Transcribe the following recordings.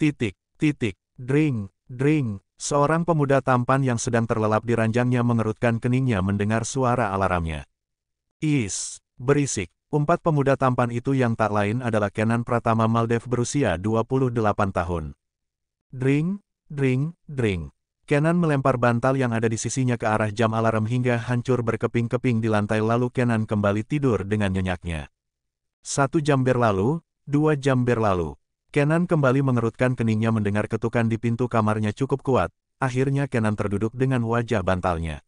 Titik, titik, dring, dring. Seorang pemuda tampan yang sedang terlelap di ranjangnya mengerutkan keningnya mendengar suara alarmnya. Is, berisik. Umpat pemuda tampan itu yang tak lain adalah Kenan Pratama Maldev berusia 28 tahun. Dring, dring, dring. Kenan melempar bantal yang ada di sisinya ke arah jam alarm hingga hancur berkeping-keping di lantai lalu Kenan kembali tidur dengan nyenyaknya. 1 jam berlalu, 2 jam berlalu. Kenan kembali mengerutkan keningnya mendengar ketukan di pintu kamarnya cukup kuat. Akhirnya Kenan terduduk dengan wajah bantalnya.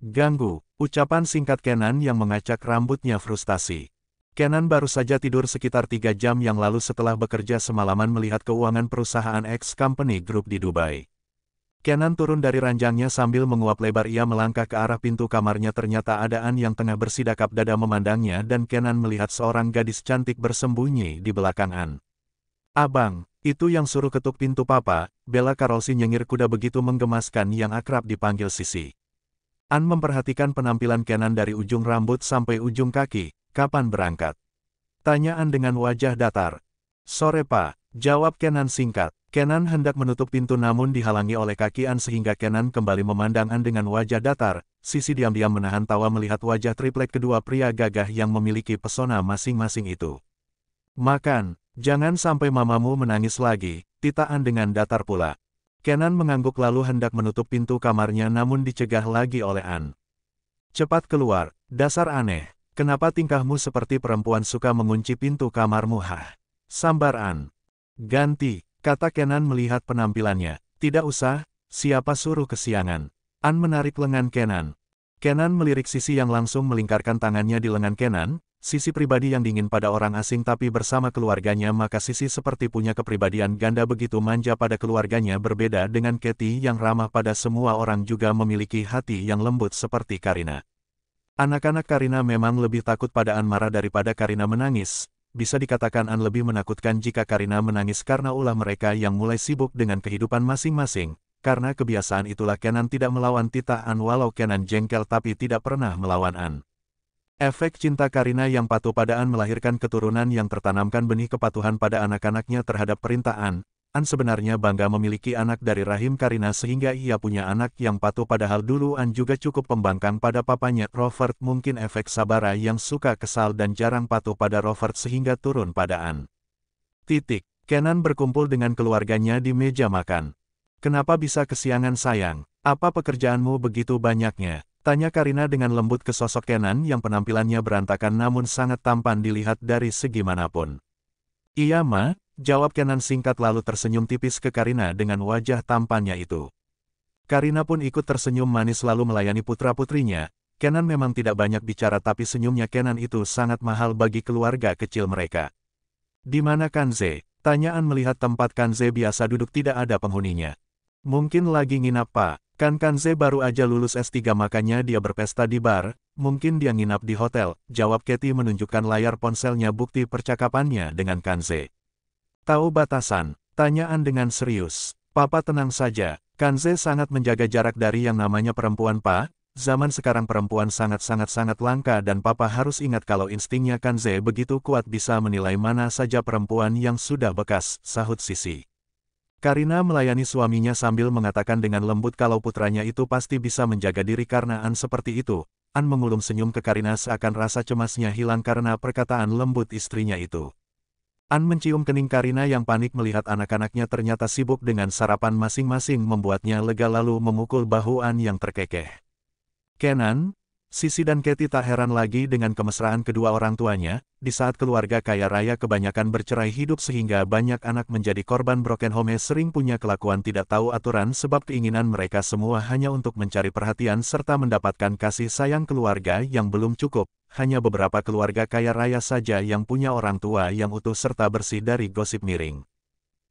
Ganggu, ucapan singkat Kenan yang mengacak rambutnya frustasi. Kenan baru saja tidur sekitar 3 jam yang lalu setelah bekerja semalaman melihat keuangan perusahaan X-Company Group di Dubai. Kenan turun dari ranjangnya sambil menguap lebar. Ia melangkah ke arah pintu kamarnya. Ternyata ada An yang tengah bersidakap dada memandangnya dan Kenan melihat seorang gadis cantik bersembunyi di belakang An. Abang, itu yang suruh ketuk pintu papa, Bella Karolsi nyengir kuda begitu menggemaskan yang akrab dipanggil Sisi. An memperhatikan penampilan Kenan dari ujung rambut sampai ujung kaki. Kapan berangkat? Tanya An dengan wajah datar. Sore pak, jawab Kenan singkat. Kenan hendak menutup pintu namun dihalangi oleh kaki An sehingga Kenan kembali memandang An dengan wajah datar. Sisi diam-diam menahan tawa melihat wajah triplek kedua pria gagah yang memiliki pesona masing-masing itu. Makan. Jangan sampai mamamu menangis lagi, tita An dengan datar pula. Kenan mengangguk lalu hendak menutup pintu kamarnya namun dicegah lagi oleh An. Cepat keluar, dasar aneh, kenapa tingkahmu seperti perempuan suka mengunci pintu kamarmu Sambar An. Ganti, kata Kenan melihat penampilannya. Tidak usah, siapa suruh kesiangan. An menarik lengan Kenan. Kenan melirik Sisi yang langsung melingkarkan tangannya di lengan Kenan. Sisi pribadi yang dingin pada orang asing tapi bersama keluarganya maka Sisi seperti punya kepribadian ganda begitu manja pada keluarganya berbeda dengan Katie yang ramah pada semua orang juga memiliki hati yang lembut seperti Karina. Anak-anak Karina memang lebih takut pada An marah daripada Karina menangis. Bisa dikatakan An lebih menakutkan jika Karina menangis karena ulah mereka yang mulai sibuk dengan kehidupan masing-masing. Karena kebiasaan itulah Kenan tidak melawan titah An walau Kenan jengkel tapi tidak pernah melawan An. Efek cinta Karina yang patuh pada An melahirkan keturunan yang tertanamkan benih kepatuhan pada anak-anaknya terhadap perintah An. An sebenarnya bangga memiliki anak dari rahim Karina sehingga ia punya anak yang patuh padahal dulu An juga cukup pembangkang pada papanya Robert. Mungkin efek Sabara yang suka kesal dan jarang patuh pada Robert sehingga turun pada An. Titik. Kenan berkumpul dengan keluarganya di meja makan. Kenapa bisa kesiangan sayang? Apa pekerjaanmu begitu banyaknya? Tanya Karina dengan lembut ke sosok Kenan yang penampilannya berantakan namun sangat tampan dilihat dari segi manapun. Iya ma, jawab Kenan singkat lalu tersenyum tipis ke Karina dengan wajah tampannya itu. Karina pun ikut tersenyum manis lalu melayani putra-putrinya. Kenan memang tidak banyak bicara tapi senyumnya Kenan itu sangat mahal bagi keluarga kecil mereka. Di mana Kanze? Tanya An melihat tempat Kanze biasa duduk tidak ada penghuninya. Mungkin lagi nginap pak. Kan Kanze baru aja lulus S3 makanya dia berpesta di bar, mungkin dia nginap di hotel, jawab Katie menunjukkan layar ponselnya bukti percakapannya dengan Kanze. Tahu batasan, tanya An dengan serius. Papa tenang saja, Kanze sangat menjaga jarak dari yang namanya perempuan pa, zaman sekarang perempuan sangat-sangat langka dan papa harus ingat kalau instingnya Kanze begitu kuat bisa menilai mana saja perempuan yang sudah bekas, sahut Sisi. Karina melayani suaminya sambil mengatakan dengan lembut kalau putranya itu pasti bisa menjaga diri karena An seperti itu. An mengulum senyum ke Karina seakan rasa cemasnya hilang karena perkataan lembut istrinya itu. An mencium kening Karina yang panik melihat anak-anaknya ternyata sibuk dengan sarapan masing-masing membuatnya lega lalu memukul bahu An yang terkekeh. Kenan, Sisi dan Katie tak heran lagi dengan kemesraan kedua orang tuanya, di saat keluarga kaya raya kebanyakan bercerai hidup sehingga banyak anak menjadi korban broken home sering punya kelakuan tidak tahu aturan sebab keinginan mereka semua hanya untuk mencari perhatian serta mendapatkan kasih sayang keluarga yang belum cukup, hanya beberapa keluarga kaya raya saja yang punya orang tua yang utuh serta bersih dari gosip miring.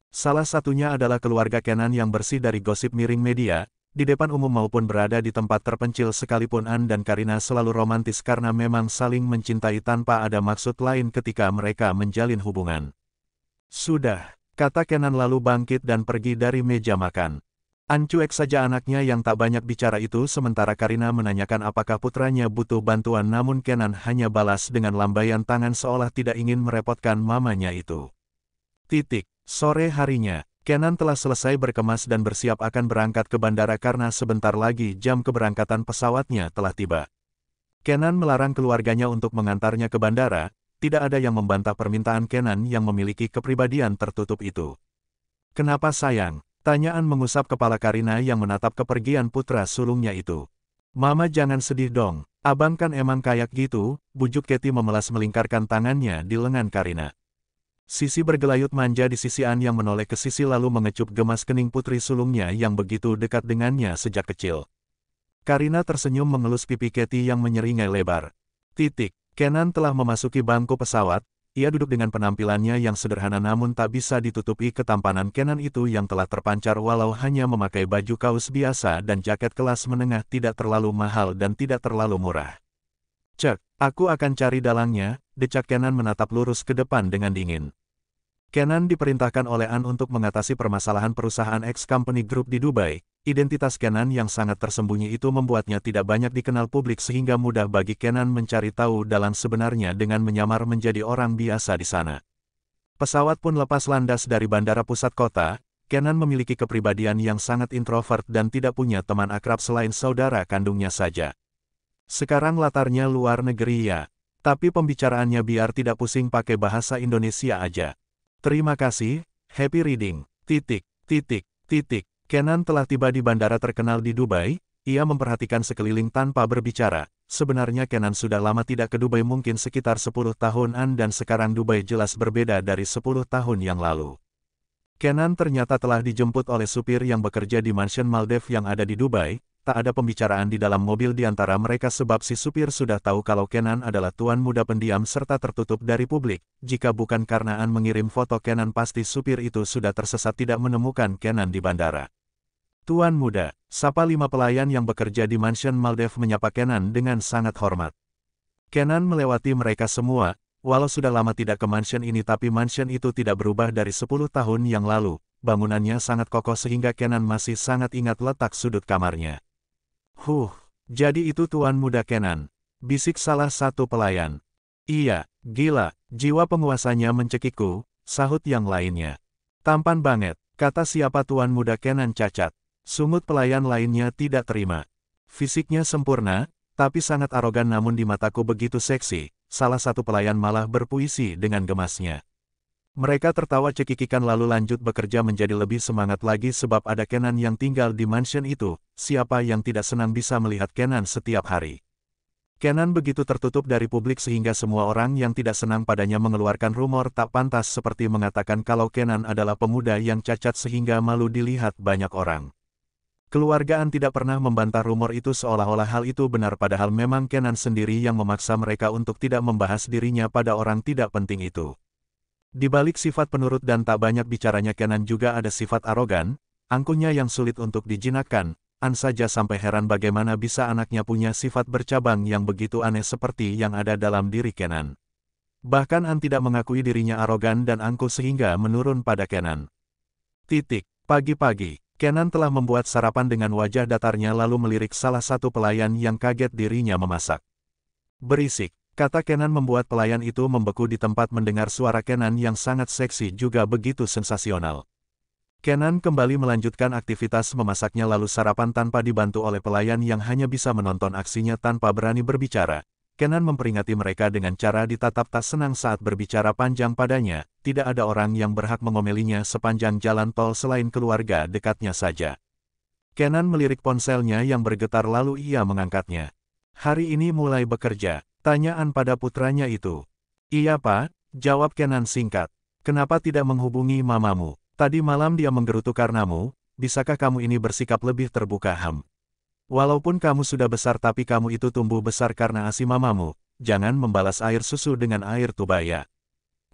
Salah satunya adalah keluarga Kenan yang bersih dari gosip miring media. Di depan umum maupun berada di tempat terpencil sekalipun An dan Karina selalu romantis karena memang saling mencintai tanpa ada maksud lain ketika mereka menjalin hubungan. Sudah, kata Kenan lalu bangkit dan pergi dari meja makan. An cuek saja anaknya yang tak banyak bicara itu sementara Karina menanyakan apakah putranya butuh bantuan namun Kenan hanya balas dengan lambaian tangan seolah tidak ingin merepotkan mamanya itu. Titik, sore harinya. Kenan telah selesai berkemas dan bersiap akan berangkat ke bandara karena sebentar lagi jam keberangkatan pesawatnya telah tiba. Kenan melarang keluarganya untuk mengantarnya ke bandara, tidak ada yang membantah permintaan Kenan yang memiliki kepribadian tertutup itu. "Kenapa sayang?" Tanyaan mengusap kepala Karina yang menatap kepergian putra sulungnya itu. "Mama jangan sedih dong, abang kan emang kayak gitu," bujuk Katie memelas melingkarkan tangannya di lengan Karina. Sisi bergelayut manja di sisi An yang menoleh ke sisi lalu mengecup gemas kening putri sulungnya yang begitu dekat dengannya sejak kecil. Karina tersenyum mengelus pipi Katie yang menyeringai lebar. Kenan telah memasuki bangku pesawat, ia duduk dengan penampilannya yang sederhana namun tak bisa ditutupi ketampanan Kenan itu yang telah terpancar walau hanya memakai baju kaos biasa dan jaket kelas menengah tidak terlalu mahal dan tidak terlalu murah. "Cek, aku akan cari dalangnya," decak Kenan menatap lurus ke depan dengan dingin. Kenan diperintahkan oleh An untuk mengatasi permasalahan perusahaan X-Company Group di Dubai. Identitas Kenan yang sangat tersembunyi itu membuatnya tidak banyak dikenal publik sehingga mudah bagi Kenan mencari tahu dalang sebenarnya dengan menyamar menjadi orang biasa di sana. Pesawat pun lepas landas dari bandara pusat kota. Kenan memiliki kepribadian yang sangat introvert dan tidak punya teman akrab selain saudara kandungnya saja. Sekarang latarnya luar negeri ya, tapi pembicaraannya biar tidak pusing pakai bahasa Indonesia aja. "Terima kasih, happy reading. Kenan telah tiba di bandara terkenal di Dubai, ia memperhatikan sekeliling tanpa berbicara. Sebenarnya Kenan sudah lama tidak ke Dubai mungkin sekitar 10 tahunan dan sekarang Dubai jelas berbeda dari 10 tahun yang lalu. Kenan ternyata telah dijemput oleh supir yang bekerja di mansion Maldives yang ada di Dubai. Tak ada pembicaraan di dalam mobil di antara mereka sebab si supir sudah tahu kalau Kenan adalah tuan muda pendiam serta tertutup dari publik. Jika bukan karena An mengirim foto Kenan pasti supir itu sudah tersesat tidak menemukan Kenan di bandara. "Tuan muda," sapa 5 pelayan yang bekerja di mansion Maldives menyapa Kenan dengan sangat hormat. Kenan melewati mereka semua, walau sudah lama tidak ke mansion ini tapi mansion itu tidak berubah dari 10 tahun yang lalu. Bangunannya sangat kokoh sehingga Kenan masih sangat ingat letak sudut kamarnya. Jadi itu tuan muda Kenan," bisik salah satu pelayan. "Iya, gila, jiwa penguasanya mencekikku," sahut yang lainnya. "Tampan banget," kata siapa tuan muda Kenan cacat. Sungut pelayan lainnya tidak terima. "Fisiknya sempurna, tapi sangat arogan namun di mataku begitu seksi," salah satu pelayan malah berpuisi dengan gemasnya. Mereka tertawa cekikikan lalu lanjut bekerja menjadi lebih semangat lagi sebab ada Kenan yang tinggal di mansion itu. Siapa yang tidak senang bisa melihat Kenan setiap hari. Kenan begitu tertutup dari publik sehingga semua orang yang tidak senang padanya mengeluarkan rumor tak pantas seperti mengatakan kalau Kenan adalah pemuda yang cacat sehingga malu dilihat banyak orang. Keluargaan tidak pernah membantah rumor itu seolah-olah hal itu benar padahal memang Kenan sendiri yang memaksa mereka untuk tidak membahas dirinya pada orang tidak penting itu. Di balik sifat penurut dan tak banyak bicaranya Kenan juga ada sifat arogan, angkuhnya yang sulit untuk dijinakkan. An saja sampai heran bagaimana bisa anaknya punya sifat bercabang yang begitu aneh seperti yang ada dalam diri Kenan. Bahkan An tidak mengakui dirinya arogan dan angkuh sehingga menurun pada Kenan. Pagi-pagi, Kenan telah membuat sarapan dengan wajah datarnya lalu melirik salah satu pelayan yang kaget dirinya memasak. "Berisik," kata Kenan membuat pelayan itu membeku di tempat mendengar suara Kenan yang sangat seksi juga begitu sensasional. Kenan kembali melanjutkan aktivitas memasaknya lalu sarapan tanpa dibantu oleh pelayan yang hanya bisa menonton aksinya tanpa berani berbicara. Kenan memperingati mereka dengan cara ditatap tak senang saat berbicara panjang padanya. Tidak ada orang yang berhak mengomelinya sepanjang jalan tol selain keluarga dekatnya saja. Kenan melirik ponselnya yang bergetar lalu ia mengangkatnya. "Hari ini mulai bekerja?" tanyaan pada putranya itu. "Iya Pak," jawab Kenan singkat. "Kenapa tidak menghubungi mamamu? Tadi malam dia menggerutu karenamu, bisakah kamu ini bersikap lebih terbuka Walaupun kamu sudah besar tapi kamu itu tumbuh besar karena ASI mamamu, jangan membalas air susu dengan air tuba ya."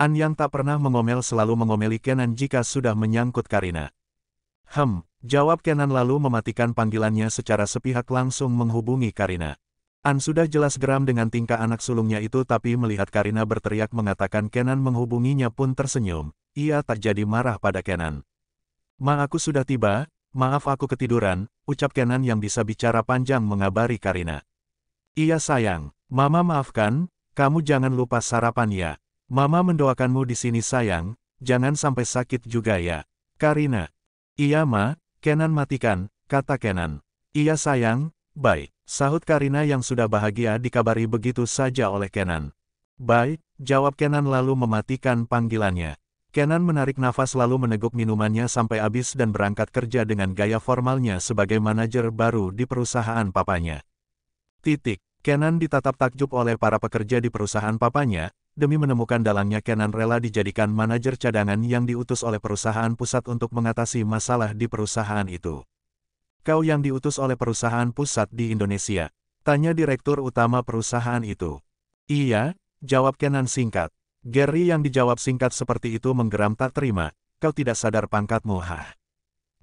An yang tak pernah mengomel selalu mengomeli Kenan jika sudah menyangkut Karina. Jawab Kenan lalu mematikan panggilannya secara sepihak langsung menghubungi Karina. An sudah jelas geram dengan tingkah anak sulungnya itu tapi melihat Karina berteriak mengatakan Kenan menghubunginya pun tersenyum. Ia tak jadi marah pada Kenan. "Ma aku sudah tiba, maaf aku ketiduran," ucap Kenan yang bisa bicara panjang mengabari Karina. "Iya sayang, Mama maafkan, kamu jangan lupa sarapan ya. Mama mendoakanmu di sini sayang, jangan sampai sakit juga ya," Karina. Iya ma, Kenan matikan, kata Kenan. Iya sayang, baik, sahut Karina yang sudah bahagia dikabari begitu saja oleh Kenan. Baik, jawab Kenan lalu mematikan panggilannya. Kenan menarik nafas lalu meneguk minumannya sampai habis dan berangkat kerja dengan gaya formalnya sebagai manajer baru di perusahaan papanya. Kenan ditatap takjub oleh para pekerja di perusahaan papanya. Demi menemukan dalangnya Kenan rela dijadikan manajer cadangan yang diutus oleh perusahaan pusat untuk mengatasi masalah di perusahaan itu. Kau yang diutus oleh perusahaan pusat di Indonesia? Tanya direktur utama perusahaan itu. Iya, jawab Kenan singkat. Gary yang dijawab singkat seperti itu menggeram tak terima. Kau tidak sadar pangkatmu, hah?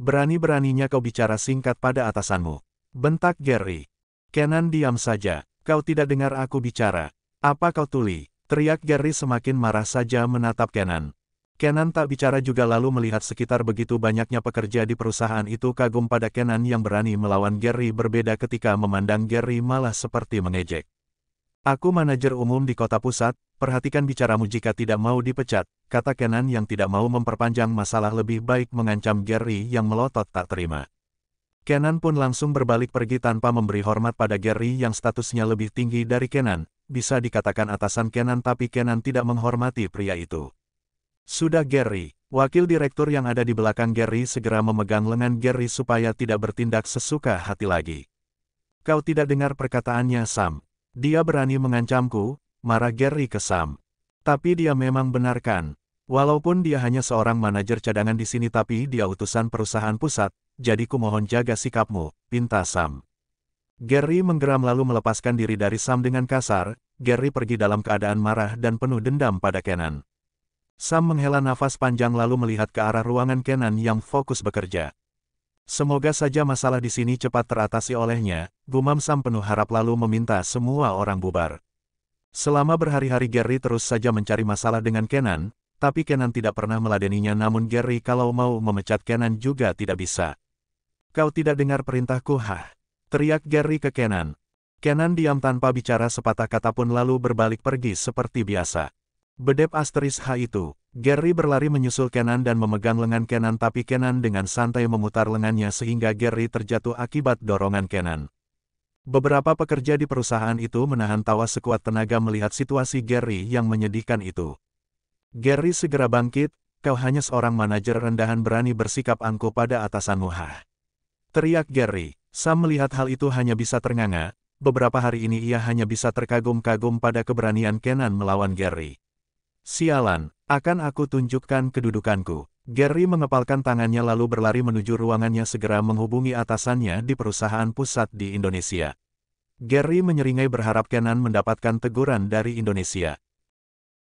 Berani-beraninya kau bicara singkat pada atasanmu. Bentak Gary. Kenan diam saja. Kau tidak dengar aku bicara. Apa kau tuli? Teriak Gary semakin marah saja menatap Kenan. Kenan tak bicara juga lalu melihat sekitar begitu banyaknya pekerja di perusahaan itu kagum pada Kenan yang berani melawan Gary berbeda ketika memandang Gary malah seperti mengejek. Aku manajer umum di kota pusat, perhatikan bicaramu jika tidak mau dipecat, kata Kenan yang tidak mau memperpanjang masalah lebih baik mengancam Gary yang melotot tak terima. Kenan pun langsung berbalik pergi tanpa memberi hormat pada Gary yang statusnya lebih tinggi dari Kenan. Bisa dikatakan atasan Kenan tapi Kenan tidak menghormati pria itu. Sudah Gary, wakil direktur yang ada di belakang Gary segera memegang lengan Gary supaya tidak bertindak sesuka hati lagi. Kau tidak dengar perkataannya Sam. Dia berani mengancamku, marah Gary ke Sam. Tapi dia memang benarkan. Walaupun dia hanya seorang manajer cadangan di sini tapi dia utusan perusahaan pusat, jadi kumohon jaga sikapmu, pinta Sam. Gary menggeram lalu melepaskan diri dari Sam dengan kasar. Gary pergi dalam keadaan marah dan penuh dendam pada Kenan. Sam menghela nafas panjang lalu melihat ke arah ruangan Kenan yang fokus bekerja. Semoga saja masalah di sini cepat teratasi olehnya, gumam Sam penuh harap lalu meminta semua orang bubar. Selama berhari-hari Gary terus saja mencari masalah dengan Kenan, tapi Kenan tidak pernah meladeninya namun Gary kalau mau memecat Kenan juga tidak bisa. Kau tidak dengar perintahku, hah? Teriak Gary ke Kenan. Kenan diam tanpa bicara sepatah kata pun lalu berbalik pergi seperti biasa. Bedep asteris H itu. Gary berlari menyusul Kenan dan memegang lengan Kenan tapi Kenan dengan santai memutar lengannya sehingga Gary terjatuh akibat dorongan Kenan. Beberapa pekerja di perusahaan itu menahan tawa sekuat tenaga melihat situasi Gary yang menyedihkan itu. Gary segera bangkit, kau hanya seorang manajer rendahan berani bersikap angkuh pada atasanmu, hah? Teriak Gary. Sam melihat hal itu hanya bisa ternganga, beberapa hari ini ia hanya bisa terkagum-kagum pada keberanian Kenan melawan Gary. Sialan, akan aku tunjukkan kedudukanku. Gary mengepalkan tangannya lalu berlari menuju ruangannya segera menghubungi atasannya di perusahaan pusat di Indonesia. Gary menyeringai berharap Kenan mendapatkan teguran dari Indonesia.